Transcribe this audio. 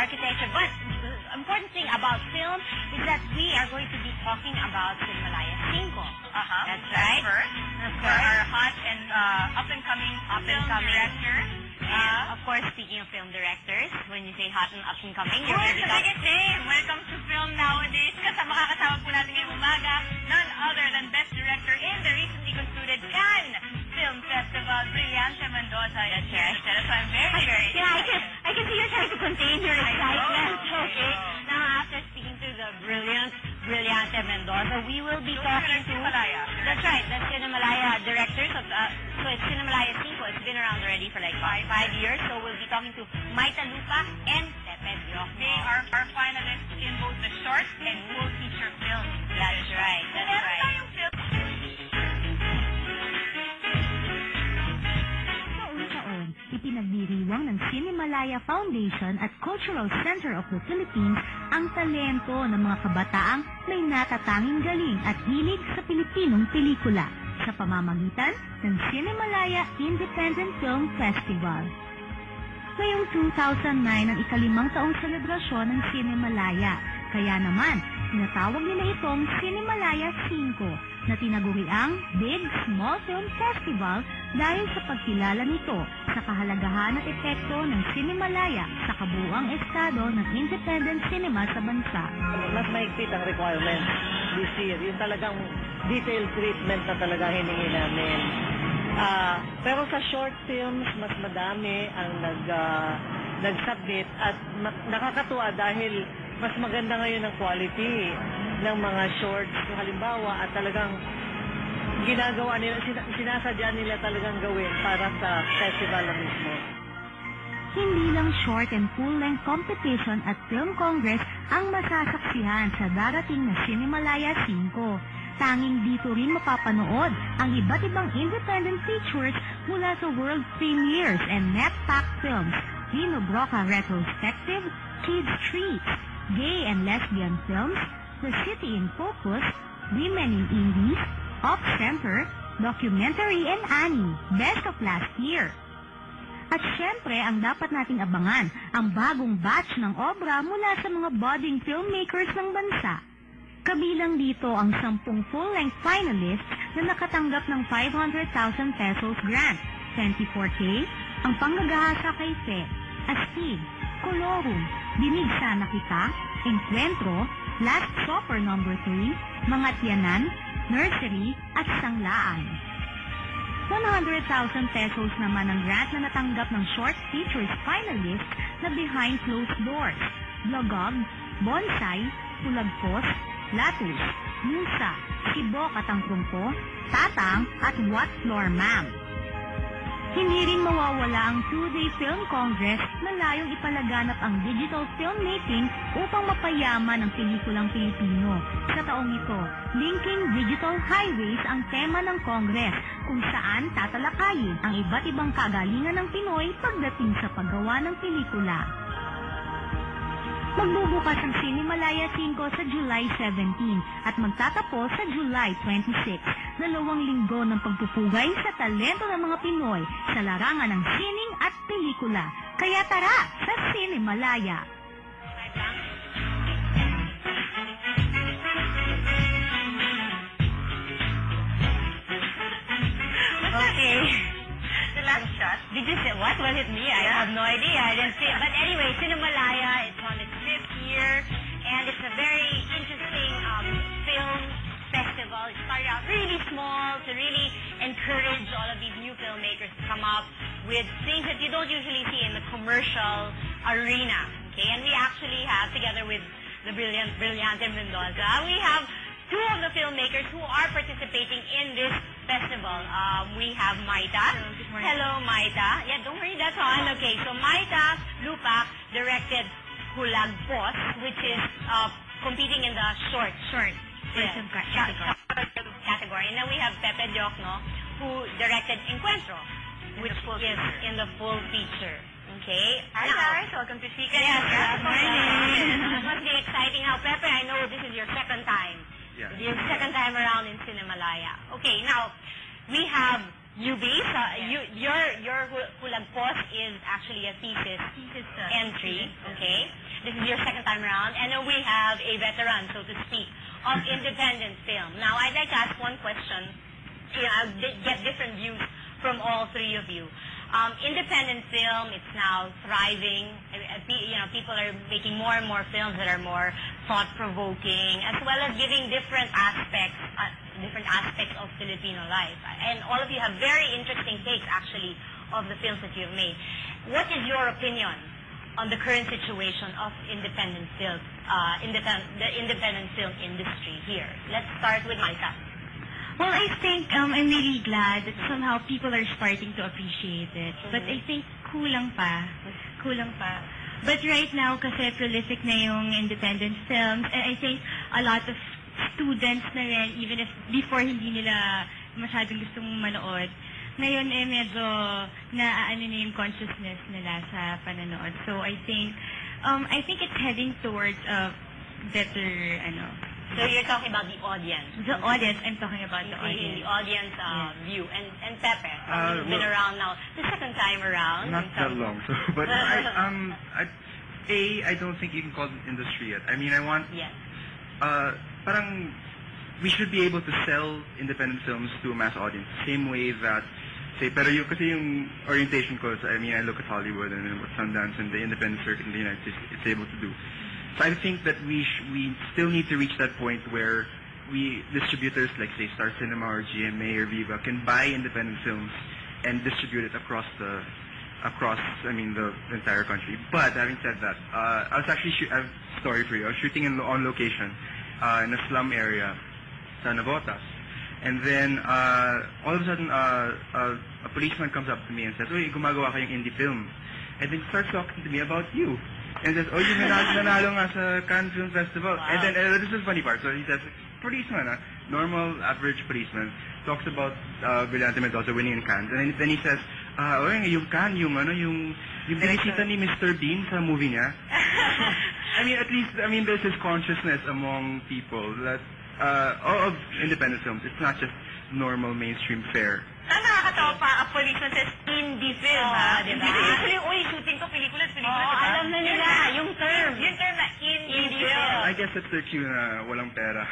architecture. But the important thing about film is that we are going to be talking about Cinemalaya 5. That's right. That's for our hot and up-and-coming directors. Of course, speaking of film directors, when you say hot and up-and-coming, you're the biggest name when it comes to film nowadays. Kasama makakasama po natin ngayong umaga, none other than Best Director in the recently concluded Cannes Film Festival, Brillante Mendoza. That's right. So I'm very, very excited. I can see you're trying to contain your excitement. Okay. Now, after speaking to the Brillante Mendoza, we will be talking to... That's right, the Cinemalaya directors of... so it's Cinemalaya 5. It's been around already for like 5 years. So we'll be talking to Maita Lupa and Pepe Diokno. They are our finalists in both the short and full feature films. That's right. That's right. Taon, ipinagdiriwang ng Cinemalaya Foundation at Cultural Center of the Philippines ang talento ng mga kabataang may natatanging galing at hilig sa Pilipinong pelikula sa pamamagitan ng Cinemalaya Independent Film Festival. Ngayong 2009 ang ika-5 taong selebrasyon ng Cinemalaya, kaya naman tinatawag nila itong Cinemalaya 5 na tinaguriang Big Small Film Festival dahil sa pagkilala nito sa kahalagahan at epekto ng Cinemalaya sa kabuuang estado ng independent cinema sa bansa. Mas mahigpit ang requirements this year. Yung talagang detailed treatment na talaga hiningi namin. Pero sa short films, mas madami ang nag-submit at nakakatuwa dahil mas maganda ngayon ang quality ng mga shorts. Halimbawa, at talagang ginagawa nila, sinasadya nila talagang gawin para sa festival na mismo. Hindi lang short and full-length competition at film congress ang masasaksihan sa darating na Cinemalaya 5. Tanging dito rin mapapanood ang iba't ibang independent features mula sa world premieres and net-pack films, Dino Broca Retrospective, Kids Treats, Gay and Lesbian Films, The City in Focus, Women in Indies, Off-Center, Documentary and Annie, Best of Last Year. At syempre, ang dapat nating abangan, ang bagong batch ng obra mula sa mga budding filmmakers ng bansa. Kabilang dito ang 10 full-length finalists na nakatanggap ng 500,000 pesos grant, 24K, ang panggagahasa kay Fe, Astig, Colorum, Dinig Sana Kita, Encuentro, Last Supper No. 3, Mga Tiyanan, Nursery, at Sanglaan. 100,000 pesos naman ang grant na natanggap ng short features finalist na Behind Closed Doors, Blogog, Bonsai, Pulagpos, Latus, Musa, Sibok at ang Trumpo, Tatang at What Floor Ma'am. Hindi rin mawawala ang 2-day film congress na layong ipalaganap ang digital filmmaking upang mapayaman ang pelikulang Pilipino. Sa taong ito, Linking Digital Highways ang tema ng congress kung saan tatalakayin ang iba't ibang kagalingan ng Pinoy pagdating sa paggawa ng pelikula. Magbubukas ang Cinemalaya 5 sa July 17 at magtatapos sa July 26. 2 linggo ng pagpupugay sa talento ng mga Pinoy sa larangan ng sining at pelikula. Kaya tara sa Cinemalaya! Okay. The last shot. Did you say, what was it me? I have no idea. I didn't see it. But anyway, Cinemalaya, it's on its 5th year, and it's a very interesting film festival. It started out really small to really encourage all of these new filmmakers to come up with things that you don't usually see in the commercial arena. Okay, and we actually have, together with the Brillante Mendoza, we have 2 of the filmmakers who are participating in this festival. We have Maita. Hello, Maita. Yeah, don't worry, that's on. Okay, so Maita Lupa directed Hulagpos, which is competing in the short category. And then we have Pepe Diokno, who directed Encuentro, which is in the full feature. Okay. Hi guys, welcome to Chica. Yes, good morning. It must be exciting. Now, Pepe, I know this is your second time. Yeah. Your second time around in Cinemalaya. Okay, now, we have UBs. Your Hulagpos is actually a thesis entry. Okay, this is your second time around, and then we have a veteran, so to speak, of independent film. Now, I'd like to ask one question. I'll get different views from all three of you. Independent film, it's now thriving. People are making more and more films that are more thought-provoking, as well as giving different aspects of Filipino life. And all of you have very interesting takes, actually, of the films that you've made. What is your opinion on the current situation of independent film, the independent film industry here? Let's start with Maisa. Well, I think I'm really glad that somehow people are starting to appreciate it. But I think kulang pa. But right now, kasi prolific na yung independent films, and I think a lot of students na rin, even if before hindi nila masyadong gustong manood, ngayon medyo naaano na yung consciousness nila sa pananood. So I think it's heading towards a better, So you're talking about the audience. The audience, I'm talking about the audience. The audience view. And Pepe, you've been around now the second time around. Not that long, so, but I don't think you can call it industry yet. I mean, I want, Yes. parang we should be able to sell independent films to a mass audience. Same way that, kasi yung orientation ko, I mean, I look at Hollywood and what Sundance and the independent circuit in the United States is able to do. So I think that we still need to reach that point where distributors like, say, Star Cinema or GMA or Viva can buy independent films and distribute it across the entire country. But having said that, I was actually I have a story for you. I was shooting on location in a slum area, sa Navotas. And then all of a sudden a policeman comes up to me and says, "Uy, gumagawa kayong indie film." And then starts talking to me about you. And says, "Oh, you nanalo nga sa Cannes Film Festival." Wow. And then, this is the funny part. So he says, policeman, normal, average policeman, talks about Brillante Mendoza winning in Cannes. And then he says, yung Cannes, yung binisita ni Mr. Bean sa movie niya. I mean, there's this consciousness among people that, all of independent films, it's not just normal mainstream fare. Nakakatawa pa, a policeman says indie film, diba? Usually, shooting ko, pelikulas, diba? Alam na nila, yung term. Yung term na indie film. I guess that's their cue na walang pera.